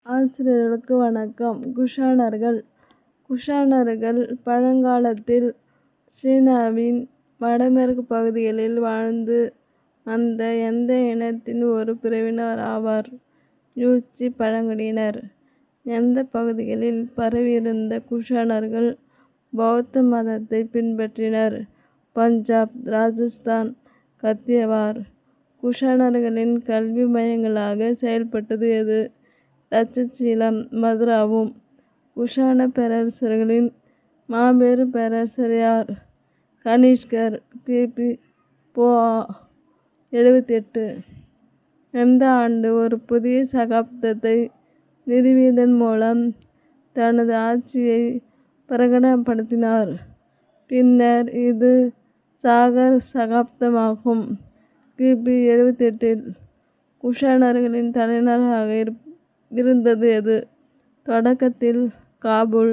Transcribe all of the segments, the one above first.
ஆசிரியர்களுக்கு வணக்கம். குஷாணர்கள் பழங்காலத்தில் சீனாவின் வடமேற்கு பகுதிகளில் வாழ்ந்து வந்த எந்த இனத்தின் ஒரு பிரிவினர் ஆவர். யூச்சி பழங்குடியினர். எந்த பகுதிகளில் பரவியிருந்த குஷாணர்கள் பௌத்த மதத்தை பின்பற்றினர். பஞ்சாப், ராஜஸ்தான், கத்தியவார். குஷாணர்களின் கல்வி மையங்களாக செயல்பட்டது எது. தட்சசீலம், மதுராவும். குஷாண பேரரசர்களின் மாபெரும் பேரரசர் யார். கனிஷ்கர். கி.பி. பொ. 78. எந்த ஆண்டு ஒரு புதிய சகாப்தத்தை நிறுவியதன் மூலம் தனது ஆட்சியை பிரகடனப்படுத்தினார். பின்னர் இது சாகர் சகாப்தமாகும். கி.பி. 78. குஷாணர்களின் தலைநகராக இருந்தது எது. தொடக்கத்தில் காபூல்,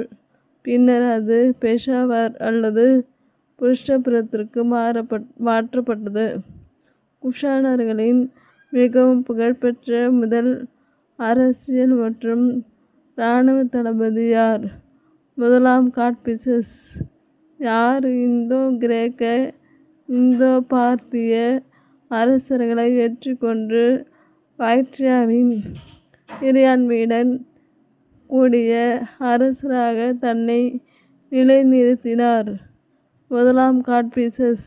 பின்னர் அது பெஷாவர் அல்லது புருஷபுரத்திற்கு மாற்றப்பட்டது. குஷாணர்களின் மிகவும் புகழ்பெற்ற முதல் அரசியல் மற்றும் இராணுவ தளபதி யார். முதலாம் காட்பிசஸ். யார் இந்தோ கிரேக்க இந்தோ பார்த்திய அரசர்களை வெற்றி கொண்டு பாக்ட்ரியாவின் இறையாண்மையுடன் கூடிய அரசராக தன்னை நிலைநிறுத்தினார். முதலாம் காட்பிசஸ்.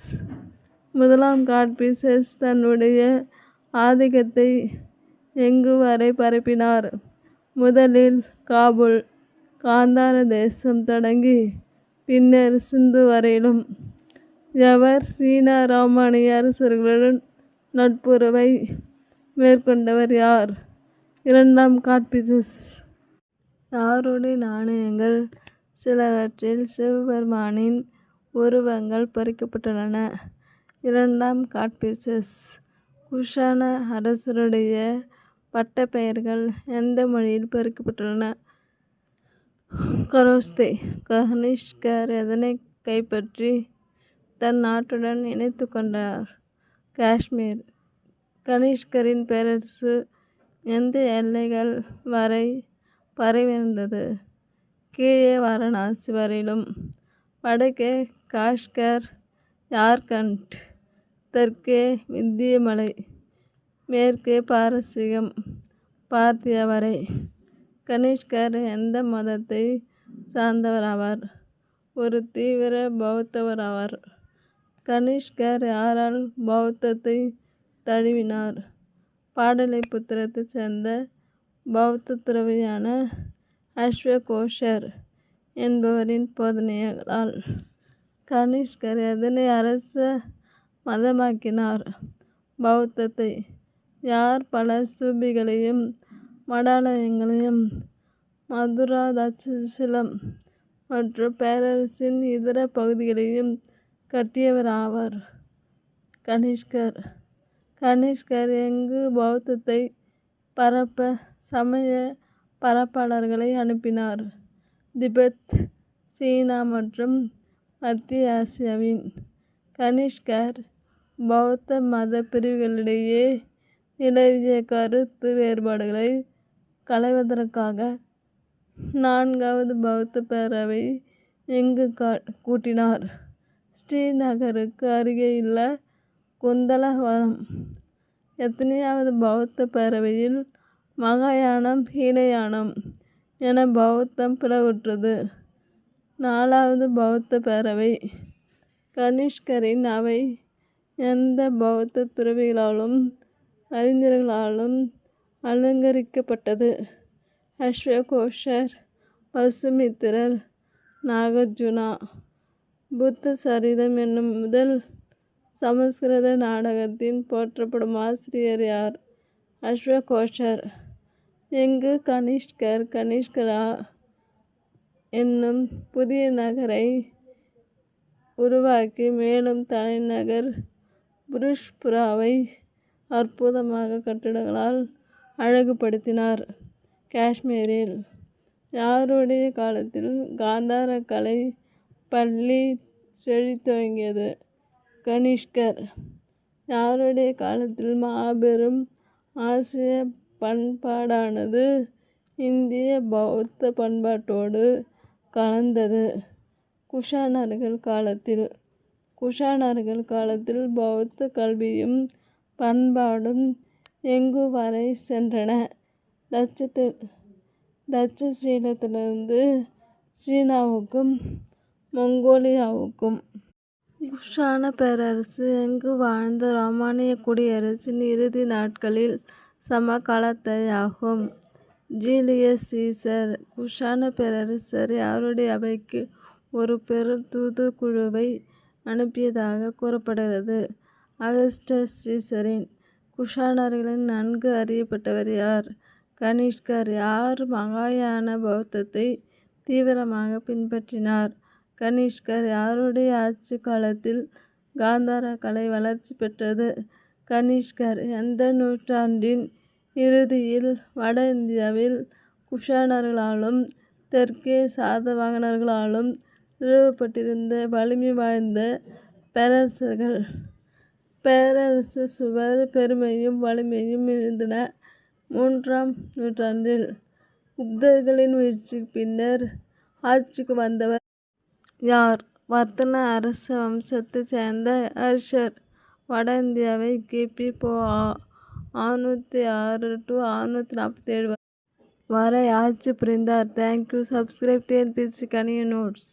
முதலாம் காட்பிசஸ் தன்னுடைய ஆதிக்கத்தை எங்கு வரை பரப்பினார். முதலில் காபூல், காந்தார தேசம் தொடங்கி பின்னர் சிந்து வரையிலும். எவர் சீன ரோமானிய அரசர்களுடன் நட்புறவை மேற்கொண்டவர் யார். இரண்டாம் காட்பிசஸ். யாருடைய நாணயங்கள் சிலவற்றில் சிவபெருமானின் உருவங்கள் பொறிக்கப்பட்டுள்ளன. இரண்டாம் காட்பிசஸ். குஷாண அரசருடைய பட்டப்பெயர்கள் எந்த மொழியில் பொறிக்கப்பட்டுள்ளன. கரோஸ்தே. கனிஷ்கர் எதனை கைப்பற்றி தன் நாட்டுடன் இணைத்து கொண்டார். காஷ்மீர். கனிஷ்கரின் பேரரசு எந்த எல்லைகள் வரை பரவியிருந்தது. கீழே வாரணாசி வரையிலும். வடக்கே காஷ்கர், யார்கண்ட். தெற்கே விந்தியமலை. மேற்கே பாரசீகம், பார்த்தியா வரை. கனிஷ்கர் எந்த மதத்தை சார்ந்தவராவார். ஒரு தீவிர பௌத்தர் ஆவார். கனிஷ்கர் யாரால் பௌத்தத்தை தழுவினார். பாடலிபுத்திரத்தைச் சேர்ந்த பௌத்த துறவியான அஸ்வகோஷர் என்பவரின் போதனைகளால். கனிஷ்கர் எதனை அரச மதமாக்கினார். பௌத்தத்தை. யார் பல ஸ்தூபிகளையும் மடாலயங்களையும் மதுரா, தட்சசீலம் மற்றும் பேரரசின் இதர பகுதிகளையும் கட்டியவர் ஆவார். கனிஷ்கர். கனிஷ்கர் எங்கு பௌத்தத்தை பரப்ப சமய பரப்பாளர்களை அனுப்பினார். திபெத், சீனா மற்றும் மத்திய ஆசியாவின். கனிஷ்கர் பௌத்த மத பிரிவுகளிடையே நிலவிய கருத்து வேறுபாடுகளை களைவதற்காக நான்காவது பௌத்த பேரவை எங்கு கூட்டினார். ஸ்ரீநகருக்கு அருகேயுள்ள குந்தலவனம். எத்தனையாவது பௌத்த பேரவையில் மகாயானம், ஹீனயானம் என பௌத்தம் பிளவுற்றது. நாலாவது பௌத்த பேரவை. கனிஷ்கரின் அவை எந்த பௌத்த துறவிகளாலும் அறிஞர்களாலும் அலங்கரிக்கப்பட்டது. அஸ்வகோஷர், வசுமித்திரர், நாகார்ஜுனா. புத்த சரிதம் என்னும் முதல் சமஸ்கிருத நாடகத்தின் போற்றப்படும் ஆசிரியர் யார். அஸ்வகோஷர். எங்கு கனிஷ்கர் கனிஷ்கரா என்னும் புதிய நகரை உருவாக்கி மேலும் தலைநகர் புருஷ்புராவை அற்புதமான கட்டடங்களால் அழகுபடுத்தினார். காஷ்மீரில். யாருடைய காலத்தில் காந்தார கலை பள்ளி செழித்துவங்கியது. கனிஷ்கர். யாருடைய காலத்தில் மாபெரும் ஆசிய பண்பாடானது இந்திய பௌத்த பண்பாட்டோடு கலந்தது. குஷாணர்கள் காலத்தில் பௌத்த கல்வியும் பண்பாடும் எங்கு வரை சென்றன? தட்சசீலத்திலிருந்து சீனாவுக்கும் மங்கோலியாவுக்கும். குஷாண பேரரசு எங்கு வாழ்ந்த ரோமானிய குடியரசின் இறுதி நாட்களில் சமகாலத்தேயாகும். ஜூலியஸ் சீசர் குஷாண பேரரசர் யாருடைய அவைக்கு ஒரு பெரு தூதுக்குழுவை அனுப்பியதாக கூறப்படுகிறது. அகஸ்டஸ் சீசரின். குஷாணர்களில் நன்கு அறியப்பட்டவர் யார்? கனிஷ்கர். யார் மகாயான பௌத்தத்தை தீவிரமாக பின்பற்றினார்? கனிஷ்கர். யாருடைய ஆட்சி காலத்தில் காந்தார கலை வளர்ச்சி பெற்றது? கனிஷ்கர். எந்த நூற்றாண்டின் இறுதியில் வட இந்தியாவில் குஷாணர்களாலும் தெற்கே சாதவாகனர்களாலும் நிறுவப்பட்டிருந்த வலிமை வாய்ந்த பேரரசு சுவர் பெருமையும் வலிமையும் இருந்தன. 3ஆம் நூற்றாண்டில் குப்தர்களின் வீழ்ச்சிக்கு பின்னர் ஆட்சிக்கு வந்தவர் யார்? வர்த்தன அரச வம்சத்தைச் சேர்ந்த ஹர்ஷர். வட இந்தியாவை கி.பி. 606 to 647 வரை ஆட்சி புரிந்தார். தேங்க்யூ. சப்ஸ்கிரைப் TNPSC கணிய நோட்ஸ்.